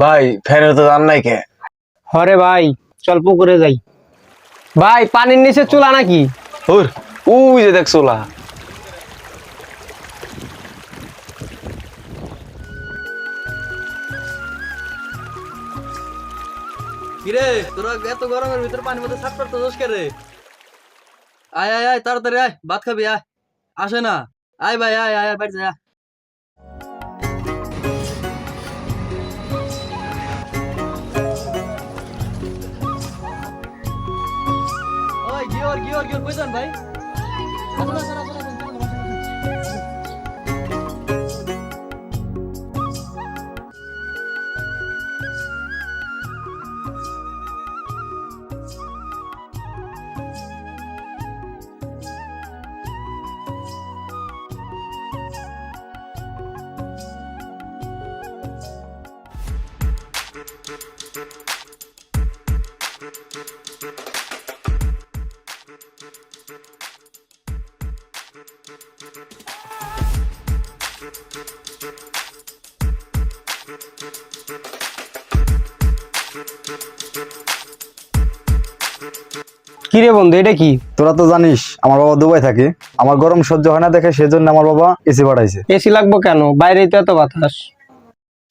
ভাই ফেরে তো দাম নাই কে? হরে ভাই, চল পুকুরে যাই। ভাই পানির নিচে চুলা নাকি? হুর, ওই যে দেখ চোলা। কিরে তোরা এত গরমের ভিতর পানির মধ্যে সাট করতে দোষ কে রে? আয় আয় আয় তাড়াতাড়ি আয়, ভাত খাবি আয়। আসে না, আয় ভাই আয় আয় আয়, বাড়ি যা। ওই গিওর গিওর গিওর কই যান ভাই? আসুন, আসুন, আসুন, আসুন, চলুন, আসুন। কি রে বন্ধু, এটা কি? তোরা তো জানিস আমার বাবা দুবাই থাকে। আমার গরম সহ্য হয় না দেখে সেজন্য আমার বাবা এসি পাঠাইছে। এসি লাগবো কেন? বাইরে তো এত বাতাস।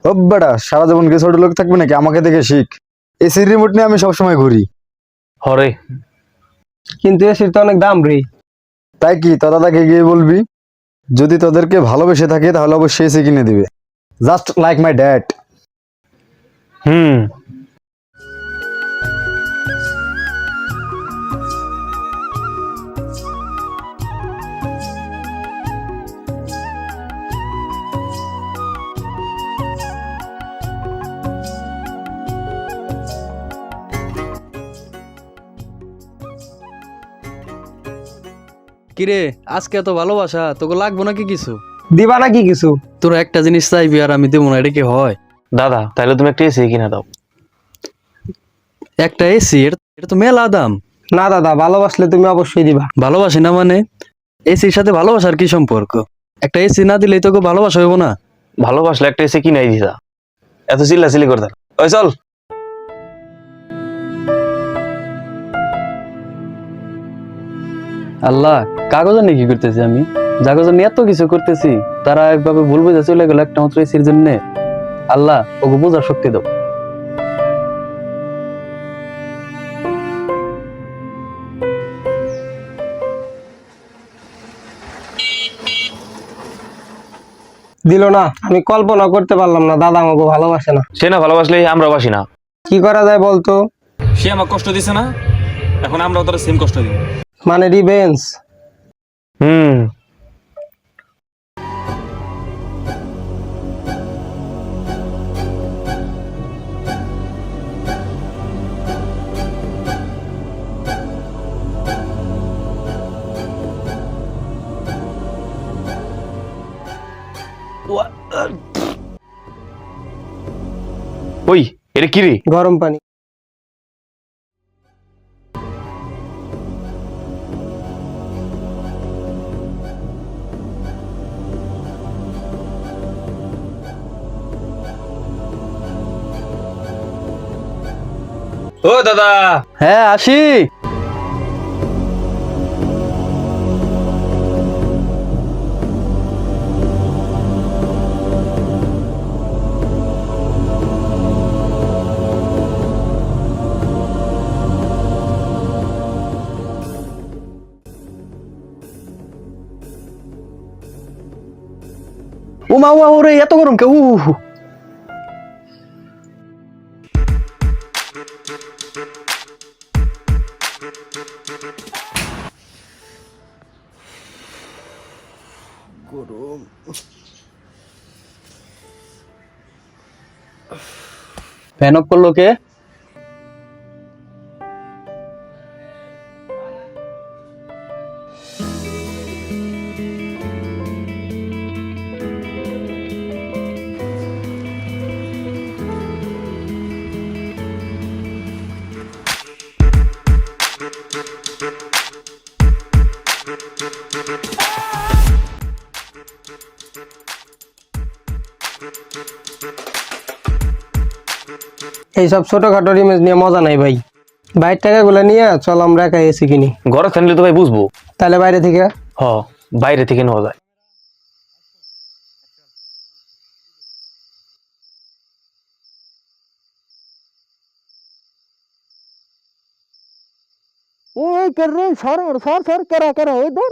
ও বেটা, সারা জীবন কি ছোট লোক থাকবে নাকি? আমাকে দেখে শিখ। এসির রিমোট নিয়ে আমি সবসময় ঘুরি। হরে কিন্তু এসির তো অনেক দাম রে। তাই কি তোর দাদাকে গিয়ে বলবি, যদি তোদেরকে ভালোবেসে থাকে তাহলে অবশ্যই এসি কিনে দিবে, জাস্ট লাইক মাই ড্যাড। হুম। কিরে আজকে এত ভালোবাসা তোকে লাগবো নাকি কিছু? দিবা নাকি কিছু? তোরা একটা জিনিস চাইবি আর আমি দেবো না, এটা কি হয়? দাদা তাহলে তুমি একটা এসি কিনে দাও। একটা এসি, এটা তো মেলা দাম। না দাদা, ভালোবাসলে তুমি অবশ্যই দিবা। ভালোবাসি না মানে? এসির সাথে ভালোবাসার কি সম্পর্ক? একটা এসি না দিলেই তোকে ভালোবাসা হইব না? ভালোবাসলে একটা এসি কিনাই দিতা, এত চিল্লাচিল্লি করতে না। ওই চল। আল্লাহ, কাগজে নিয়ে কি করতেছি আমি? কাগজে নিয়ে এত কিছু করতেছি, তারা একভাবে ভুল বুঝে চলে গেল একটা মাত্র এসির জন্য। আল্লাহ ওকে বোঝার শক্তি দাও। দিল না, আমি কল্পনা করতে পারলাম না দাদা আমাকে ভালোবাসে না। সে না ভালোবাসলে আমরা বাসি না। কি করা যায় বলতো? সে আমাকে কষ্ট দিছে না, এখন আমরাও তার সেম কষ্ট দিব। মানে রিভেঞ্জ। হুম। ওই এটা কি রে? গরম পানি। ও দাদা। হ্যাঁ আসি। উমা উমা ওরে, এত গরম কে? ফ্যান অফ করলো কে? এইসব ছোটখাটো ইমেজ নিয়ে মজা নাই ভাই। বাইরের টাকাগুলো নিয়ে চল আমরা একা এসি কিনি। ঘরে থাকলে তো ভাই বুঝবো। তাহলে বাইরে থেকে হ, বাইরে থেকে নেওয়া যায়। ওই কর রে সর সর সর করা করা ওই ধর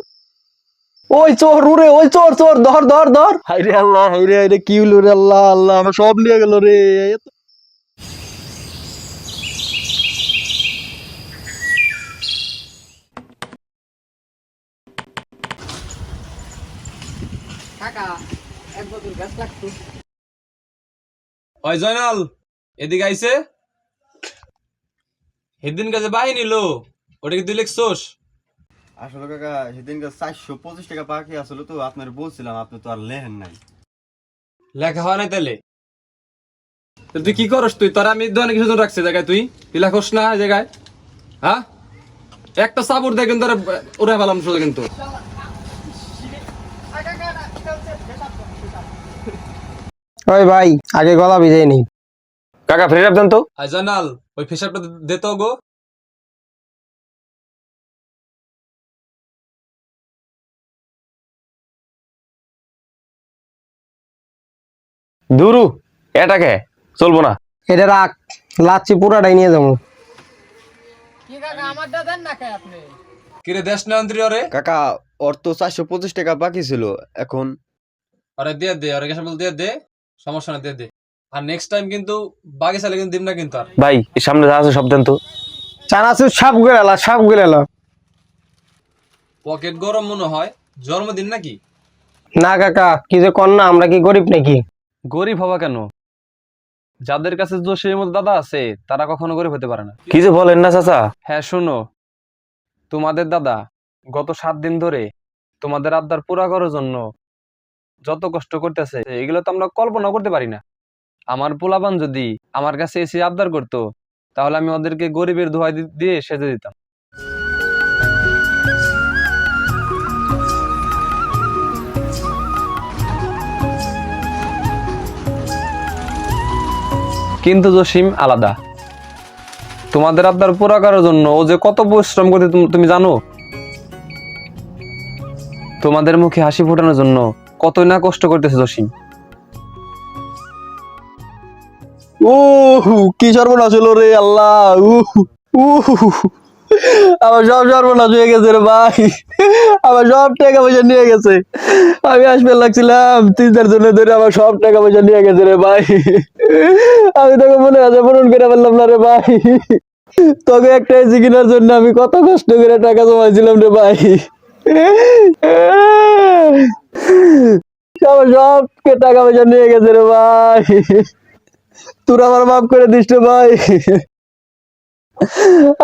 ওই চোর উড়ে, ওই চোর চোর, ধর ধর ধর। হাইরে আল্লাহ, হাইরে হাইরে, কি হলো রে আল্লাহ, আল্লাহ আমার সব নিয়ে গেল রে। ওই জয়নাল, এদিকে আইছে। সেদিন কাজে বাহিনী লো, ওটা কি তুই লিখছোস? আসলে কাকা সেদিনকে 425 টাকা বাকি আসলে, তো আপনার বলছিলাম, আপনি তো আর লেহেন নাই। লেখা হয় নাই তাহলে? তাহলে তুই কি করস? তুই তোর আমি দোকানে কিছু রাখছে জায়গায়, তুই তুই লেখস না এই জায়গায়? হ্যাঁ, একটা সাবুর দেয় কিন্তু উড়ে ফেলাম শুধু কিন্তু। ওই ভাই আগে গলা ভিজাই নেই। কাকা ফেরে দেন তো। আই জয়নাল, ওই ফিসাবটা দে তো গো। দুরু এটাকে চলবো না। এটা রাখ, লাচ্ছি পুরাটাই নিয়ে যাবো। কিরে দেশ না অন্ত্রী ওরে? কাকা ওর তো 425 টাকা বাকি ছিল, এখন ওরে দিয়ে দে, ওরে কেসে বল দিয়ে দে, সমস্যা না, দিয়ে দে। আর নেক্সট টাইম কিন্তু বাকি চাইলে কিন্তু দিম না কিন্তু আর। ভাই এই সামনে যা আছে সব দেন তো। চানাচুর সাপ গেলা সাপ গেলা। পকেট গরম মনে হয়, জন্মদিন নাকি? না কাকা কি যে কর না, আমরা কি গরিব নাকি? গরিব হওয়া কেন? যাদের কাছে জসিমের মতো দাদা আছে তারা কখনো গরিব হতে পারে না। কি যে বলেন না চাচা। হ্যাঁ শোনো, তোমাদের দাদা গত 7 দিন ধরে তোমাদের আবদার পুরা করার জন্য যত কষ্ট করতেছে এগুলো তো আমরা কল্পনা করতে পারি না। আমার পোলাপান যদি আমার কাছে এসে আবদার করতো তাহলে আমি ওদেরকে গরিবের দোহাই দিয়ে সেজে দিতাম। কিন্তু জসিম আলাদা। তোমাদের আবদার পুরা করার জন্য ও যে কত পরিশ্রম করতে তুমি জানো? তোমাদের মুখে হাসি ফোটানোর জন্য কতই না কষ্ট করতেছে জসিম। কি সর্বনাশ হলো রে আল্লাহ। আমার সব সর্বনাশ হয়ে গেছে রে ভাই, আমার সব টাকা পয়সা নিয়ে গেছে। আমি হাসপাতাল লাগছিলাম, 3-4 জনের ধরে আমার সব টাকা পয়সা নিয়ে গেছে রে ভাই। আমি তোকে মনে আছে পূরণ করে ফেললাম না রে ভাই। তোকে একটা এসি কেনার জন্য আমি কত কষ্ট করে টাকা জমাইছিলাম রে ভাই। আমার সব টাকা পয়সা নিয়ে গেছে রে ভাই। তোরা আমার মাফ করে দিস রে ভাই।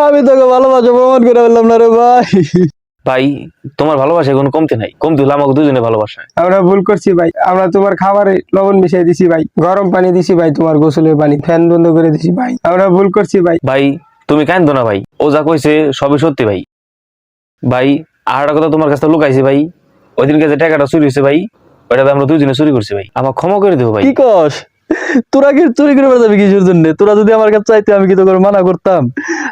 আমি তোকে ভালোবাসা প্রমাণ করে ফেললাম না রে ভাই। ভাই তোমার ভালোবাসায় কোনো কমতি নাই, কমতি হলো আমাকে দুজনে ভালোবাসায়। আমরা ভুল করছি ভাই, আমরা তোমার খাবারে লবণ মিশিয়ে দিছি ভাই, গরম পানি দিছি ভাই, তোমার গোসলের পানি ফ্যান বন্ধ করে দিছি ভাই, আমরা ভুল করছি ভাই। ভাই তুমি কাঁদো না ভাই, ও যা কইছে সবই সত্যি ভাই। ভাই আর একটা কথা তোমার কাছে লুকাইছি ভাই, ওই দিনকে যে টাকাটা চুরি হয়েছে ভাই, ওইটা আমরা দুজনে চুরি করছি ভাই, আমার ক্ষমা করে দেবো ভাই। কি কস? তোরা কি চুরি করে যাবি কিসের জন্য? তোরা যদি আমার কাছে চাইতে আমি কি তো করে মানা করতাম?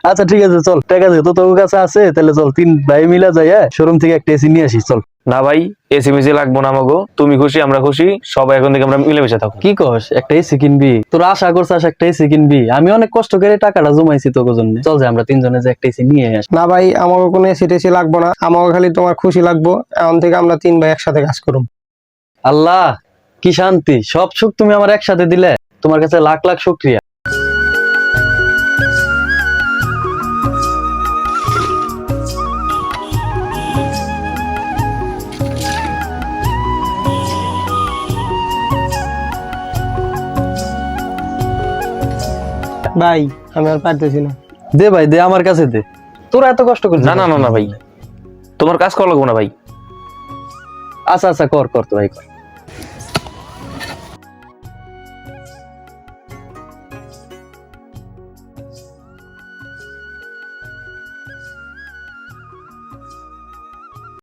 আচ্ছা ঠিক আছে চল, টাকা যেহেতু তোর কাছে আছে তাহলে চল 3 ভাই মিলা যাই, শোরুম থেকে একটা এসি নিয়ে আসি চল। না ভাই এসি মিসি লাগবো না আমাগো, তুমি খুশি আমরা খুশি, সবাই এখন থেকে আমরা মিলেমিশে থাকো। কি কস? একটা এসি কিনবি? তোরা আশা করছিস একটা এসি কিনবি? আমি অনেক কষ্ট করে টাকাটা জমাইছি তোর জন্য। চল যে আমরা 3 জনে যে একটা এসি নিয়ে আসি। না ভাই আমাকে কোনো এসি টেসি লাগবো না, আমাকে খালি তোমার খুশি লাগবো। এখন থেকে আমরা 3 ভাই একসাথে কাজ করুম। আল্লাহ কি শান্তি, সব সুখ তুমি আমার একসাথে দিলে, তোমার কাছে লাখ লাখ শুকরিয়া। ভাই আমি আর পারতেছি না। দে ভাই দে, আমার কাছে দে, তোরা এত কষ্ট করছিস। না না না না ভাই, তোমার কাজ করা লাগবো না ভাই। আচ্ছা আচ্ছা কর কর তো ভাই কর।